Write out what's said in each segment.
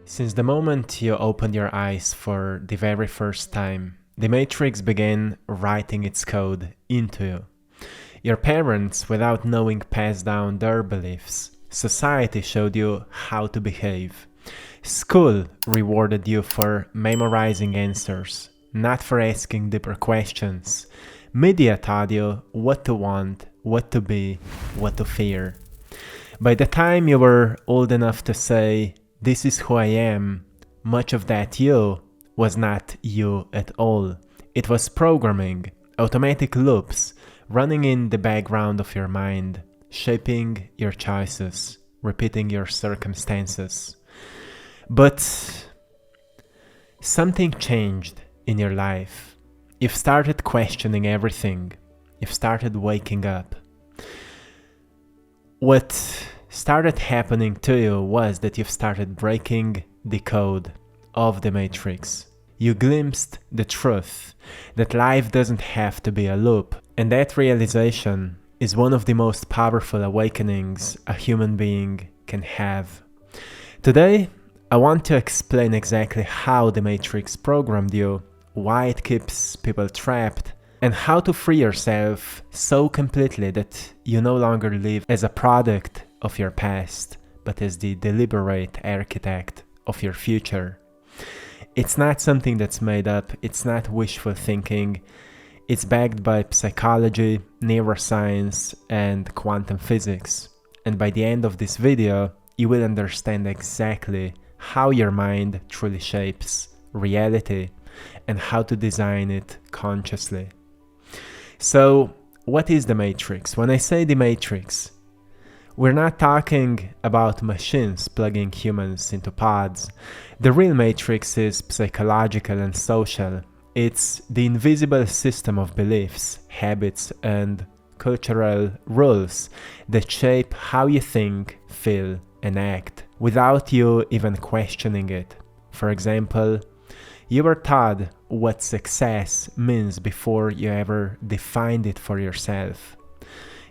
Since the moment you opened your eyes for the very first time, the Matrix began writing its code into you. Your parents, without knowing, passed down their beliefs. Society showed you how to behave. School rewarded you for memorizing answers, not for asking deeper questions. Media taught you what to want, what to be, what to fear. By the time you were old enough to say, "This is who I am," much of that you was not you at all. It was programming, automatic loops, running in the background of your mind, shaping your choices, repeating your circumstances. But something changed in your life. You've started questioning everything. You've started waking up. What started happening to you was that you've started breaking the code of the Matrix. You glimpsed the truth that life doesn't have to be a loop, and that realization is one of the most powerful awakenings a human being can have. Today, I want to explain exactly how the Matrix programmed you, why it keeps people trapped, and how to free yourself so completely that you no longer live as a product of your past, but as the deliberate architect of your future. It's not something that's made up, it's not wishful thinking, it's backed by psychology, neuroscience, and quantum physics. And by the end of this video, you will understand exactly how your mind truly shapes reality and how to design it consciously. So, what is the Matrix? When I say the Matrix, we're not talking about machines plugging humans into pods. The real Matrix is psychological and social. It's the invisible system of beliefs, habits, and cultural rules that shape how you think, feel, and act without you even questioning it. For example, you were taught what success means before you ever defined it for yourself.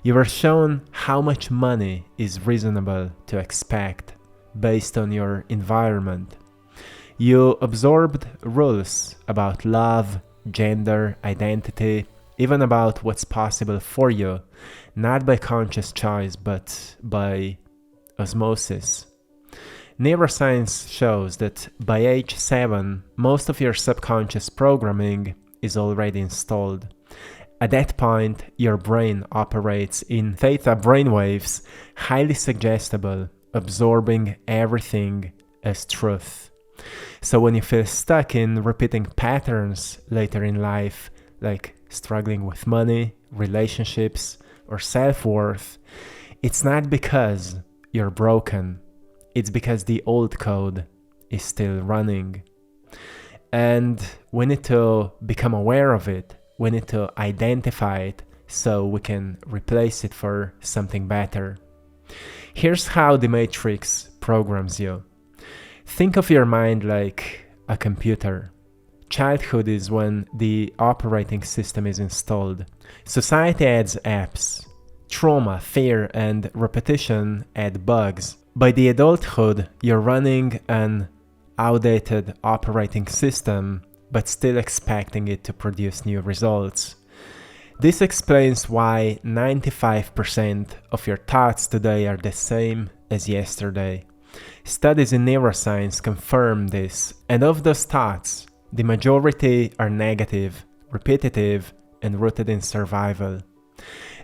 You were shown how much money is reasonable to expect based on your environment. You absorbed rules about love, gender, identity, even about what's possible for you, not by conscious choice, but by osmosis. Neuroscience shows that by age 7, most of your subconscious programming is already installed. At that point, your brain operates in theta brainwaves, highly suggestible, absorbing everything as truth. So when you feel stuck in repeating patterns later in life, like struggling with money, relationships, or self-worth, it's not because you're broken. It's because the old code is still running. And we need to become aware of it. We need to identify it so we can replace it for something better. Here's how the Matrix programs you. Think of your mind like a computer. Childhood is when the operating system is installed. Society adds apps. Trauma, fear, and repetition add bugs. By the adulthood, you're running an outdated operating system, but still expecting it to produce new results. This explains why 95% of your thoughts today are the same as yesterday. Studies in neuroscience confirm this, and of those thoughts, the majority are negative, repetitive, and rooted in survival.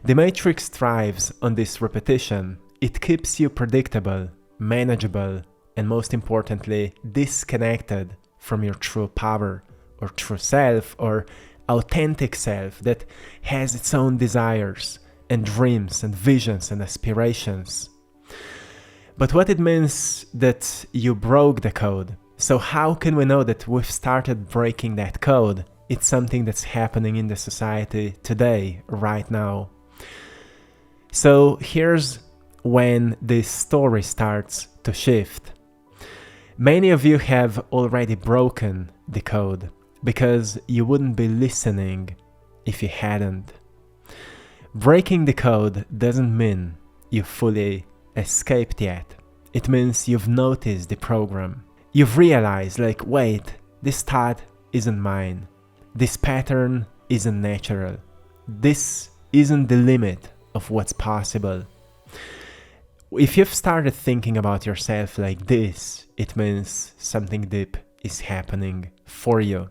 The Matrix thrives on this repetition. It keeps you predictable, manageable, and most importantly, disconnected from your true power, or true self, or authentic self that has its own desires and dreams and visions and aspirations. But what it means that you broke the code. So how can we know that we've started breaking that code? It's something that's happening in the society today, right now. So here's when this story starts to shift. Many of you have already broken the code because you wouldn't be listening if you hadn't. Breaking the code doesn't mean you fully escaped yet. It means you've noticed the program. You've realized, like, wait, this thought isn't mine. This pattern isn't natural. This isn't the limit of what's possible. If you've started thinking about yourself like this, it means something deep is happening for you.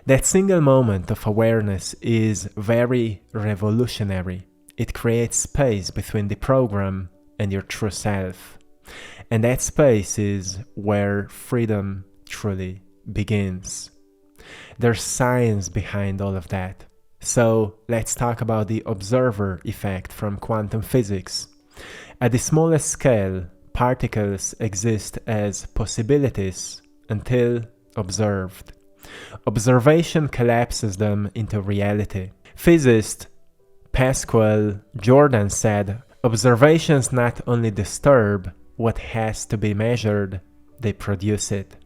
That single moment of awareness is very revolutionary. It creates space between the program and your true self. And that space is where freedom truly begins. There's science behind all of that. So let's talk about the observer effect from quantum physics. At the smallest scale, particles exist as possibilities until observed. Observation collapses them into reality. Physicist Pascual Jordan said, observations not only disturb what has to be measured, they produce it.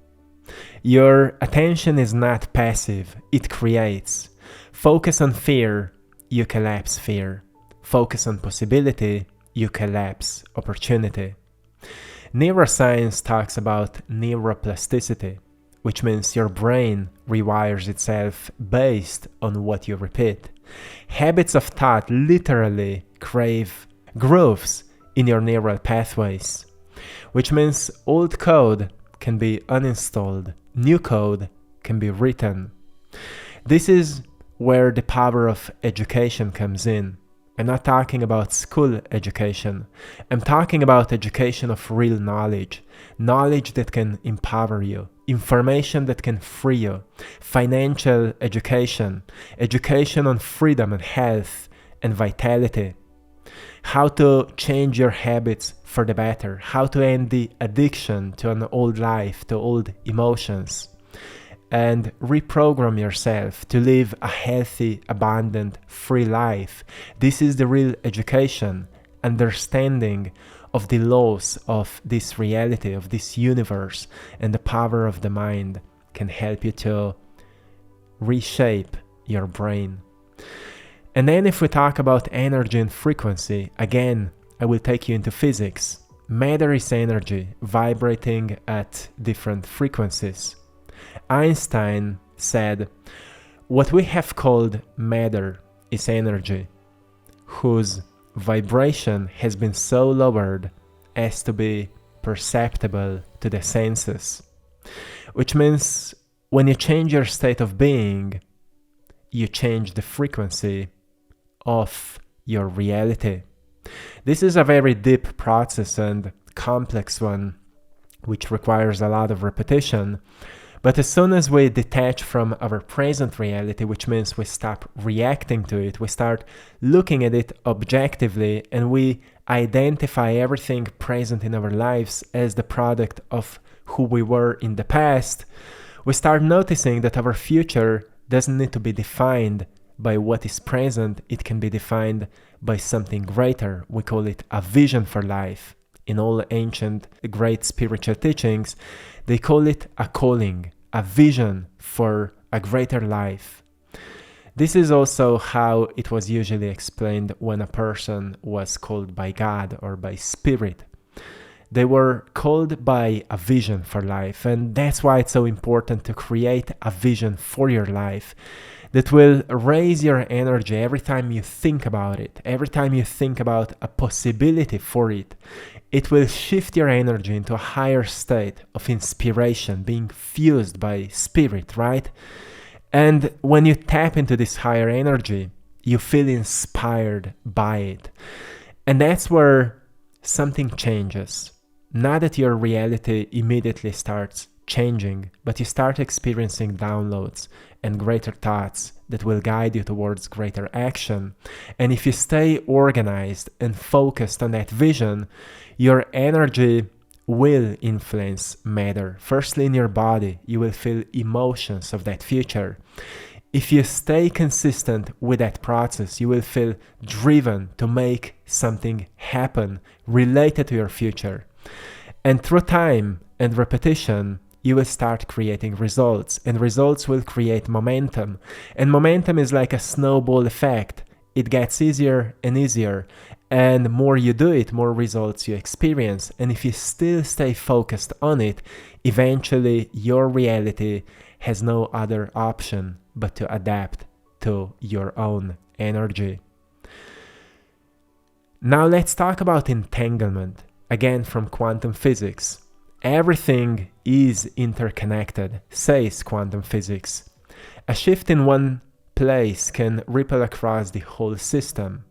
Your attention is not passive, it creates. Focus on fear, you collapse fear. Focus on possibility, you collapse opportunity. Neuroscience talks about neuroplasticity, which means your brain rewires itself based on what you repeat. Habits of thought literally crave grooves in your neural pathways, which means old code can be uninstalled, new code can be written. This is where the power of education comes in. I'm not talking about school education. I'm talking about education of real knowledge. Knowledge that can empower you. Information that can free you. Financial education. Education on freedom and health and vitality. How to change your habits for the better. How to end the addiction to an old life, to old emotions. And reprogram yourself to live a healthy, abundant, free life. This is the real education. Understanding of the laws of this reality, of this universe, and the power of the mind can help you to reshape your brain. And then if we talk about energy and frequency, again, I will take you into physics. Matter is energy, vibrating at different frequencies. Einstein said, what we have called matter is energy, whose vibration has been so lowered as to be perceptible to the senses. Which means when you change your state of being, you change the frequency of your reality. This is a very deep process and complex one, which requires a lot of repetition. But as soon as we detach from our present reality, which means we stop reacting to it, we start looking at it objectively, and we identify everything present in our lives as the product of who we were in the past, we start noticing that our future doesn't need to be defined by what is present. It can be defined by something greater. We call it a vision for life. In all ancient great spiritual teachings, they call it a calling, a vision for a greater life. This is also how it was usually explained when a person was called by God or by Spirit. They were called by a vision for life, and that's why it's so important to create a vision for your life that will raise your energy every time you think about it, every time you think about a possibility for it. It will shift your energy into a higher state of inspiration, being fused by spirit, right? And when you tap into this higher energy, you feel inspired by it. And that's where something changes. Not that your reality immediately starts changing, but you start experiencing downloads and greater thoughts that will guide you towards greater action. And if you stay organized and focused on that vision, your energy will influence matter. Firstly, in your body, you will feel emotions of that future. If you stay consistent with that process, you will feel driven to make something happen related to your future. And through time and repetition, you will start creating results, and results will create momentum. And momentum is like a snowball effect. It gets easier and easier. And more you do it, more results you experience. And if you still stay focused on it, eventually your reality has no other option but to adapt to your own energy. Now let's talk about entanglement, again from quantum physics. Everything is interconnected, says quantum physics. A shift in one place can ripple across the whole system.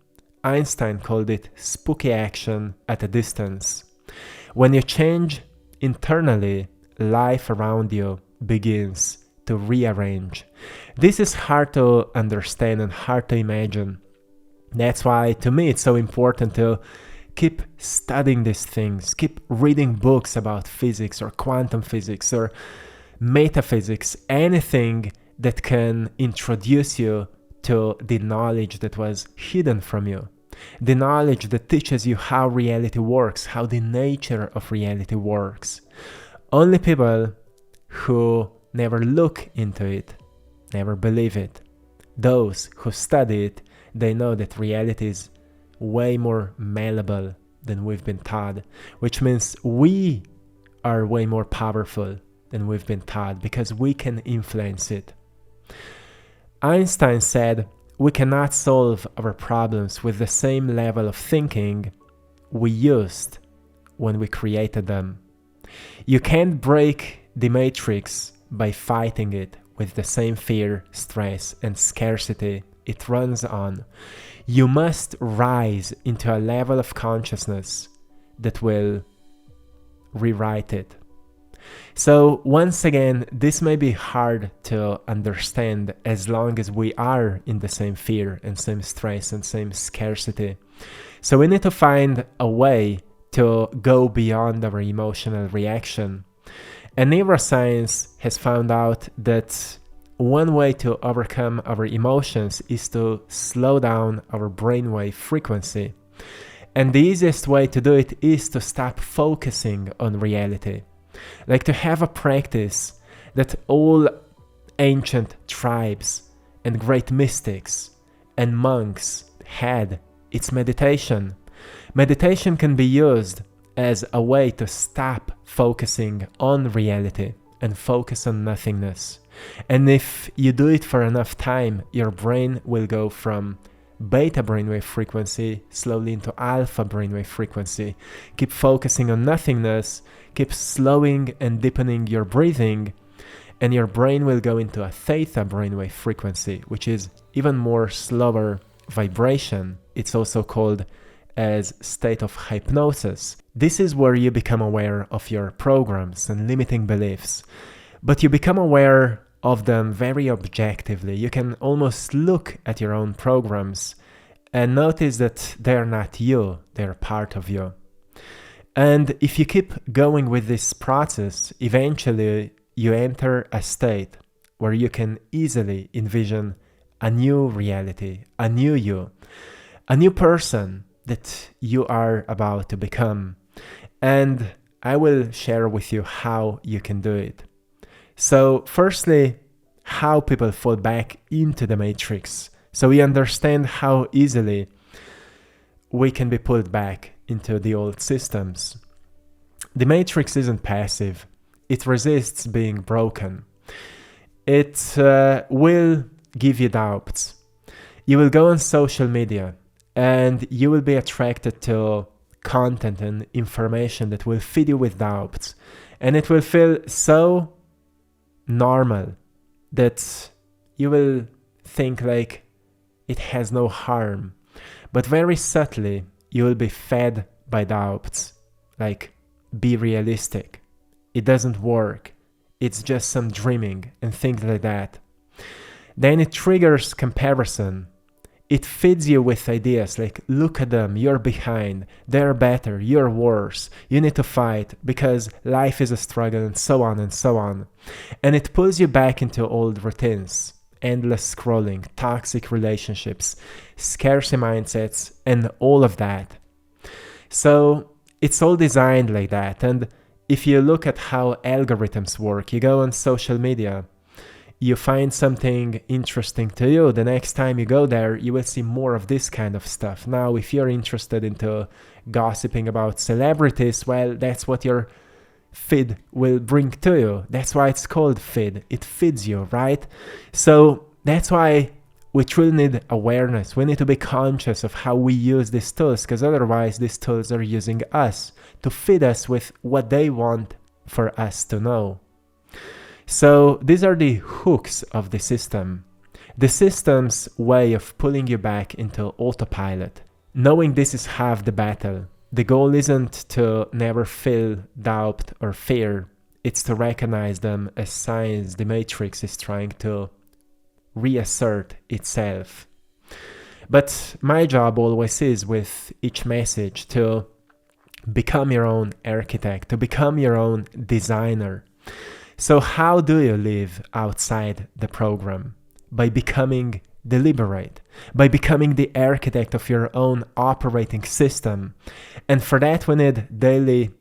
Einstein called it spooky action at a distance. When you change internally, life around you begins to rearrange. This is hard to understand and hard to imagine. That's why, to me, it's so important to keep studying these things, keep reading books about physics or quantum physics or metaphysics, anything that can introduce you to the knowledge that was hidden from you, the knowledge that teaches you how reality works, how the nature of reality works. Only people who never look into it never believe it. Those who study it, they know that reality is way more malleable than we've been taught, which means we are way more powerful than we've been taught because we can influence it. Einstein said, we cannot solve our problems with the same level of thinking we used when we created them. You can't break the matrix by fighting it with the same fear, stress, and scarcity it runs on. You must rise into a level of consciousness that will rewrite it. So once again, this may be hard to understand as long as we are in the same fear and same stress and same scarcity. So we need to find a way to go beyond our emotional reaction. And neuroscience has found out that one way to overcome our emotions is to slow down our brainwave frequency. And the easiest way to do it is to stop focusing on reality. Like to have a practice that all ancient tribes and great mystics and monks had. It's meditation. Meditation can be used as a way to stop focusing on reality and focus on nothingness. And if you do it for enough time, your brain will go from beta brainwave frequency slowly into alpha brainwave frequency. Keep focusing on nothingness, keep slowing and deepening your breathing, and your brain will go into a theta brainwave frequency, which is even more slower vibration. It's also called as state of hypnosis. This is where you become aware of your programs and limiting beliefs, but you become aware of them very objectively. You can almost look at your own programs and notice that they're not you, they're part of you. And if you keep going with this process, eventually you enter a state where you can easily envision a new reality, a new you, a new person that you are about to become. And I will share with you how you can do it. So firstly, how people fall back into the matrix. So we understand how easily we can be pulled back into the old systems. The matrix isn't passive. It resists being broken. It will give you doubts. You will go on social media and you will be attracted to content and information that will feed you with doubts. And it will feel so normal that you will think like it has no harm. But very subtly, you will be fed by doubts. Like, be realistic. It doesn't work. It's just some dreaming and things like that. Then it triggers comparison. It feeds you with ideas like, look at them, you're behind, they're better, you're worse, you need to fight because life is a struggle, and so on and so on. And it pulls you back into old routines, endless scrolling, toxic relationships, scarcity mindsets, and all of that. So it's all designed like that. And if you look at how algorithms work, you go on social media, you find something interesting to you, the next time you go there, you will see more of this kind of stuff. Now, if you're interested into gossiping about celebrities, well, that's what your feed will bring to you. That's why it's called feed. It feeds you, right? So that's why we truly need awareness. We need to be conscious of how we use these tools, because otherwise these tools are using us to feed us with what they want for us to know. So these are the hooks of the system. The system's way of pulling you back into autopilot. Knowing this is half the battle. The goal isn't to never feel doubt or fear. It's to recognize them as signs the matrix is trying to reassert itself. But my job always is, with each message, to become your own architect, to become your own designer. So how do you live outside the program? By becoming deliberate, by becoming the architect of your own operating system. And for that we need daily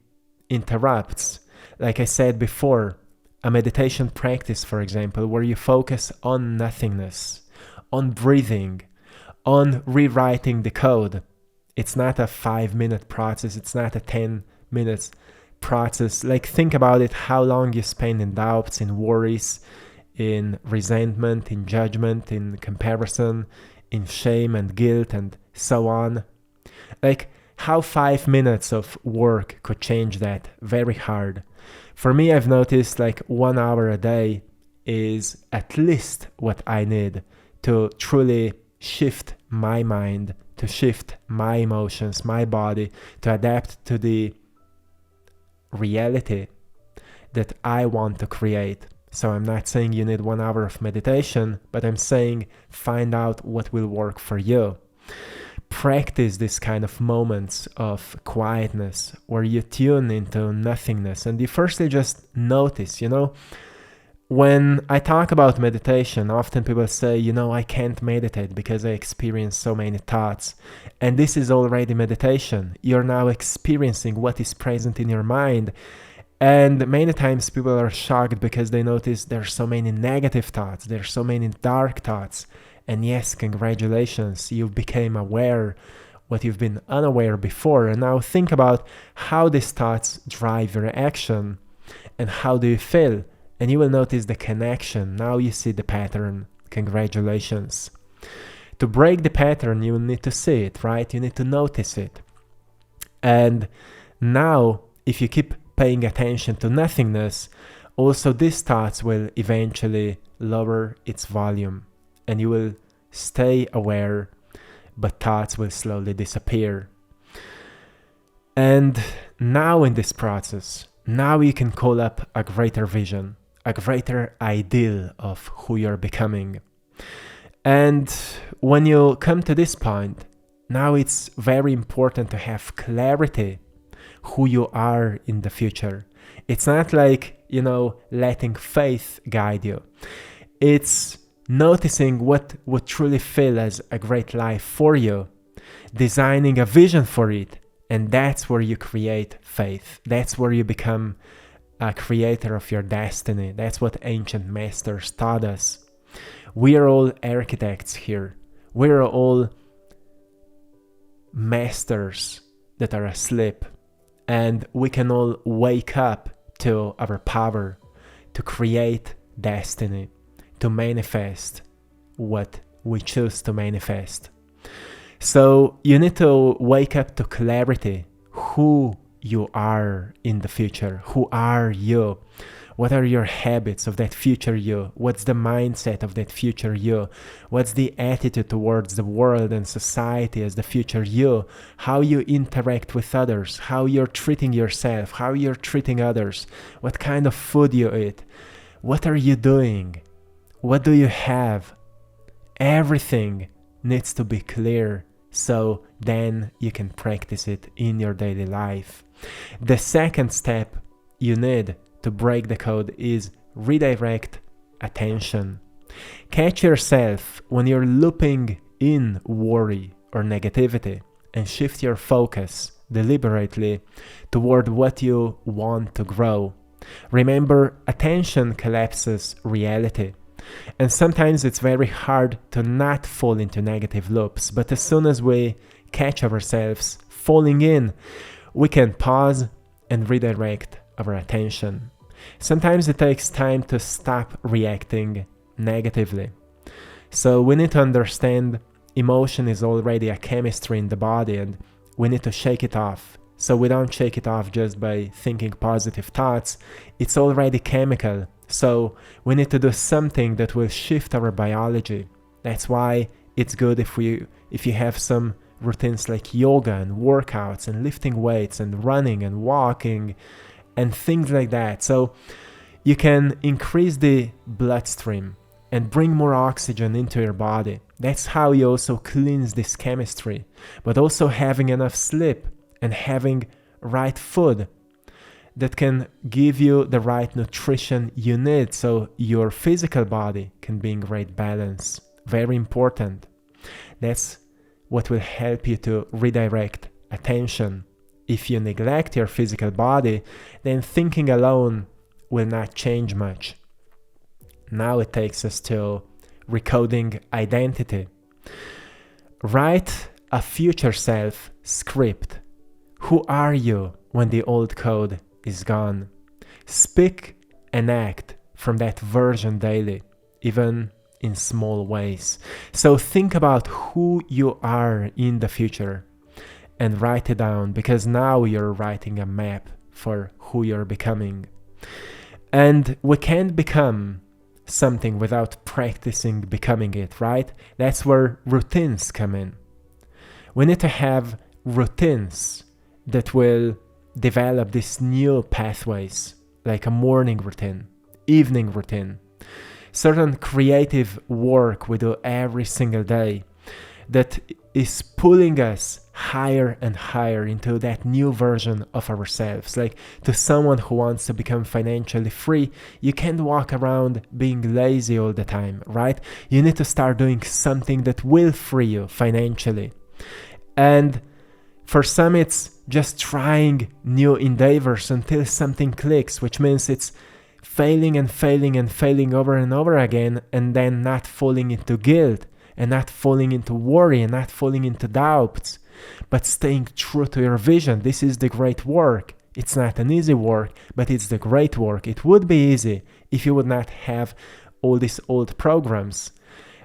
interrupts. Like I said before, a meditation practice, for example, where you focus on nothingness, on breathing, on rewriting the code. It's not a 5-minute process, it's not a 10 minutes process. Like, think about it, how long you spend in doubts, in worries, in resentment, in judgment, in comparison, in shame and guilt, and so on. Like, how 5 minutes of work could change that? Very hard. For me, I've noticed like 1 hour a day is at least what I need to truly shift my mind, to shift my emotions, my body, to adapt to the reality that I want to create. So I'm not saying you need 1 hour of meditation, but I'm saying find out what will work for you. Practice this kind of moments of quietness where you tune into nothingness and you firstly just notice, When I talk about meditation, often people say, I can't meditate because I experience so many thoughts. And this is already meditation. You're now experiencing what is present in your mind. And many times people are shocked because they notice there's so many negative thoughts, there's so many dark thoughts. And yes, congratulations, you became aware what you've been unaware before. And now think about how these thoughts drive your action and how do you feel. And you will notice the connection. Now you see the pattern. Congratulations. To break the pattern, you will need to see it, right? You need to notice it. And now, if you keep paying attention to nothingness, also these thoughts will eventually lower its volume. And you will stay aware, but thoughts will slowly disappear. And now in this process, now you can call up a greater vision, a greater ideal of who you're becoming. And when you come to this point, now it's very important to have clarity who you are in the future. It's not like, letting faith guide you. It's noticing what would truly feel as a great life for you, designing a vision for it, and that's where you create faith. That's where you become a creator of your destiny. That's what ancient masters taught us. We are all architects here. We are all masters that are asleep, and we can all wake up to our power to create destiny, to manifest what we choose to manifest. So you need to wake up to clarity, who you are in the future. Who are you? What are your habits of that future you? What's the mindset of that future you? What's the attitude towards the world and society as the future you? How you interact with others, how you're treating yourself, how you're treating others, what kind of food you eat, what are you doing? What do you have? Everything needs to be clear, so then you can practice it in your daily life. The second step you need to break the code is redirect attention. Catch yourself when you're looping in worry or negativity and shift your focus deliberately toward what you want to grow. Remember, attention collapses reality. And sometimes it's very hard to not fall into negative loops, but as soon as we catch ourselves falling in, we can pause and redirect our attention. Sometimes it takes time to stop reacting negatively. So we need to understand emotion is already a chemistry in the body, and we need to shake it off. So we don't shake it off just by thinking positive thoughts. It's already chemical. So we need to do something that will shift our biology. That's why it's good if you have some routines like yoga and workouts and lifting weights and running and walking and things like that. So you can increase the bloodstream and bring more oxygen into your body. That's how you also cleanse this chemistry. But also having enough sleep and having right food that can give you the right nutrition you need so your physical body can be in great balance. Very important. That's what will help you to redirect attention. If you neglect your physical body, then thinking alone will not change much. Now it takes us to recoding identity. Write a future self script. Who are you when the old code is gone? Speak and act from that version daily, even in small ways. So think about who you are in the future and write it down, because now you're writing a map for who you're becoming. And we can't become something without practicing becoming it, right? That's where routines come in. We need to have routines that will develop these new pathways, like a morning routine, evening routine, certain creative work we do every single day that is pulling us higher and higher into that new version of ourselves. Like, to someone who wants to become financially free, you can't walk around being lazy all the time, right? You need to start doing something that will free you financially. And for some, it's just trying new endeavors until something clicks, which means it's failing and failing and failing over and over again, and then not falling into guilt and not falling into worry and not falling into doubts, but staying true to your vision. This is the great work. It's not an easy work, but it's the great work. It would be easy if you would not have all these old programs,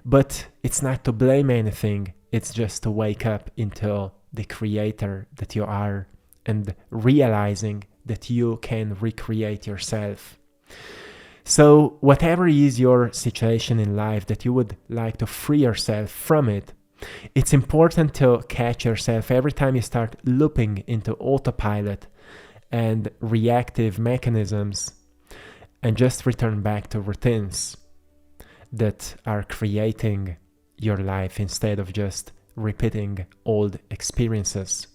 but it's not to blame anything. It's just to wake up into the creator that you are and realizing that you can recreate yourself. So whatever is your situation in life that you would like to free yourself from it, it's important to catch yourself every time you start looping into autopilot and reactive mechanisms, and just return back to routines that are creating your life instead of just repeating old experiences.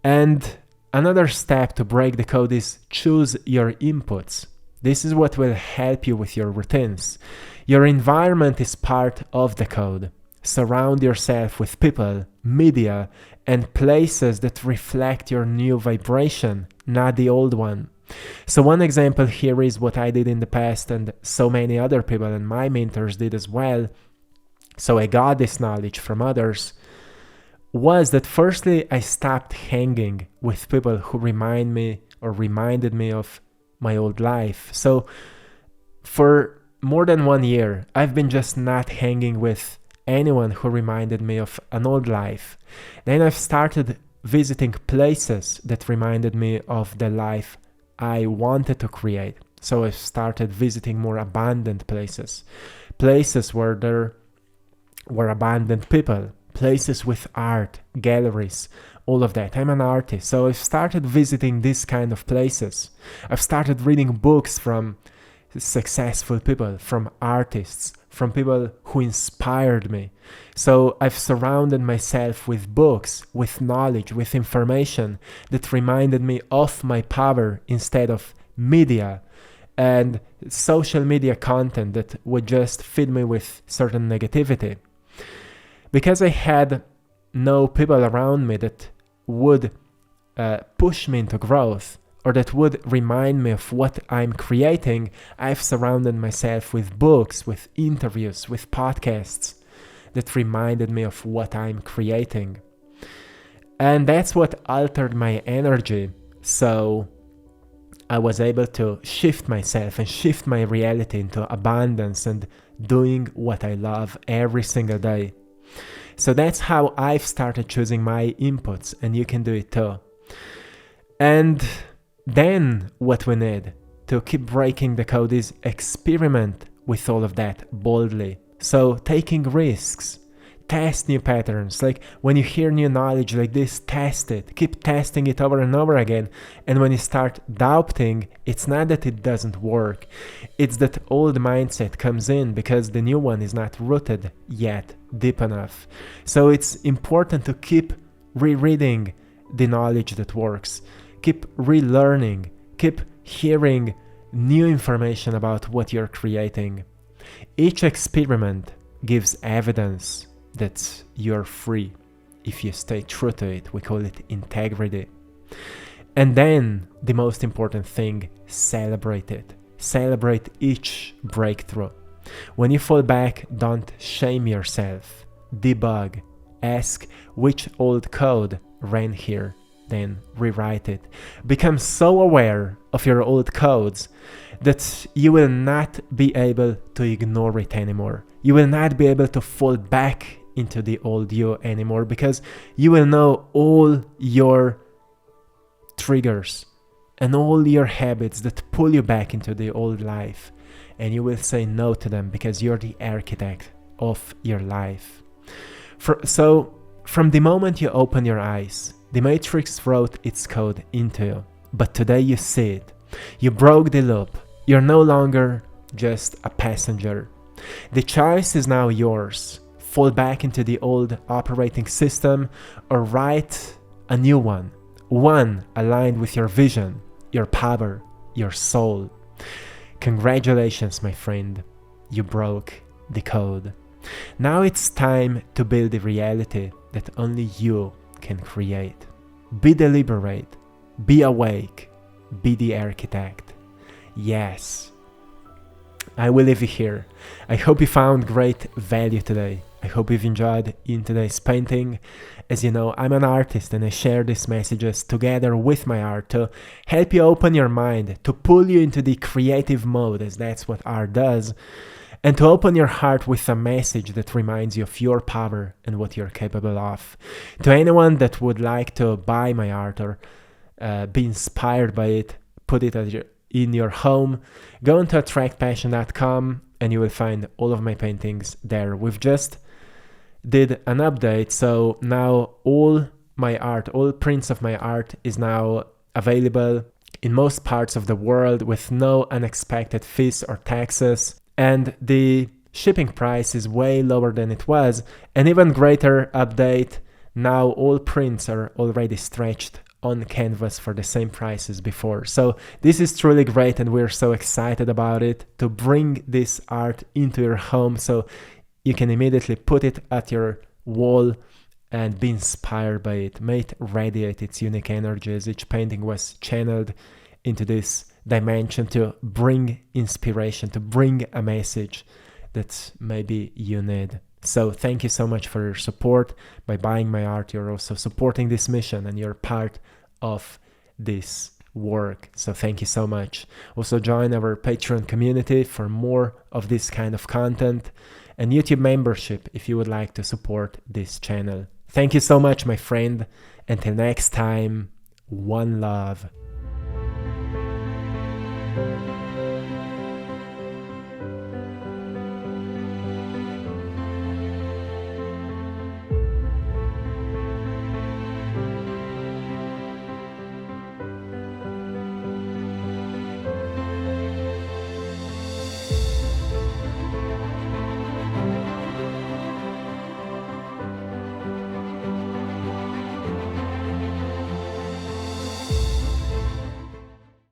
And another step to break the code is choose your inputs. This is what will help you with your routines. Your environment is part of the code. Surround yourself with people, media, and places that reflect your new vibration, not the old one. So one example here is what I did in the past, and so many other people and my mentors did as well. So I got this knowledge from others, was that firstly, I stopped hanging with people who reminded me of my old life. So for more than 1 year, I've been just not hanging with anyone who reminded me of an old life. Then I've started visiting places that reminded me of the life I wanted to create. So I started visiting more abandoned places where there were abandoned people, places with art, galleries, all of that. I'm an artist, so I've started visiting these kind of places. I've started reading books from successful people, from artists, from people who inspired me. So I've surrounded myself with books, with knowledge, with information that reminded me of my power instead of media and social media content that would just feed me with certain negativity. Because I had no people around me that would push me into growth or that would remind me of what I'm creating, I've surrounded myself with books, with interviews, with podcasts that reminded me of what I'm creating. And that's what altered my energy. So I was able to shift myself and shift my reality into abundance and doing what I love every single day. So that's how I've started choosing my inputs, and you can do it too. And then what we need to keep breaking the code is experiment with all of that boldly. So taking risks, test new patterns. Like when you hear new knowledge like this, test it. Keep testing it over and over again. And when you start doubting, it's not that it doesn't work. It's that old mindset comes in because the new one is not rooted yet deep enough. So it's important to keep rereading the knowledge that works. Keep relearning. Keep hearing new information about what you're creating. Each experiment gives evidence that you're free if you stay true to it. We call it integrity. And then the most important thing, celebrate it. Celebrate each breakthrough. When you fall back, don't shame yourself. Debug. Ask which old code ran here, then rewrite it. Become so aware of your old codes that you will not be able to ignore it anymore. You will not be able to fall back into the old you anymore, because you will know all your triggers and all your habits that pull you back into the old life, and you will say no to them because you're the architect of your life. So from the moment you open your eyes, the Matrix wrote its code into you, but today you see it. You broke the loop. You're no longer just a passenger. The choice is now yours. Fall back into the old operating system or write a new one aligned with your vision, your power, your soul. Congratulations, my friend. You broke the code. Now it's time to build the reality that only you can create. Be deliberate. Be awake. Be the architect. Yes. I will leave you here. I hope you found great value today. I hope you've enjoyed in today's painting. As you know, I'm an artist and I share these messages together with my art to help you open your mind, to pull you into the creative mode, as that's what art does, and to open your heart with a message that reminds you of your power and what you're capable of. To anyone that would like to buy my art or be inspired by it, put it in your home, go into AttractPassion.com and you will find all of my paintings there. We've just did an update, so now all my art, all prints of my art is now available in most parts of the world with no unexpected fees or taxes, and the shipping price is way lower than it was. An even greater update, now all prints are already stretched on canvas for the same price as before. So this is truly great, and we're so excited about it, to bring this art into your home so you can immediately put it at your wall and be inspired by it. May it radiate its unique energies. Each painting was channeled into this dimension to bring inspiration, to bring a message that maybe you need. So thank you so much for your support. By buying my art, you're also supporting this mission and you're part of this work. So thank you so much. Also join our Patreon community for more of this kind of content, and YouTube membership if you would like to support this channel. Thank you so much, my friend. Until next time, one love.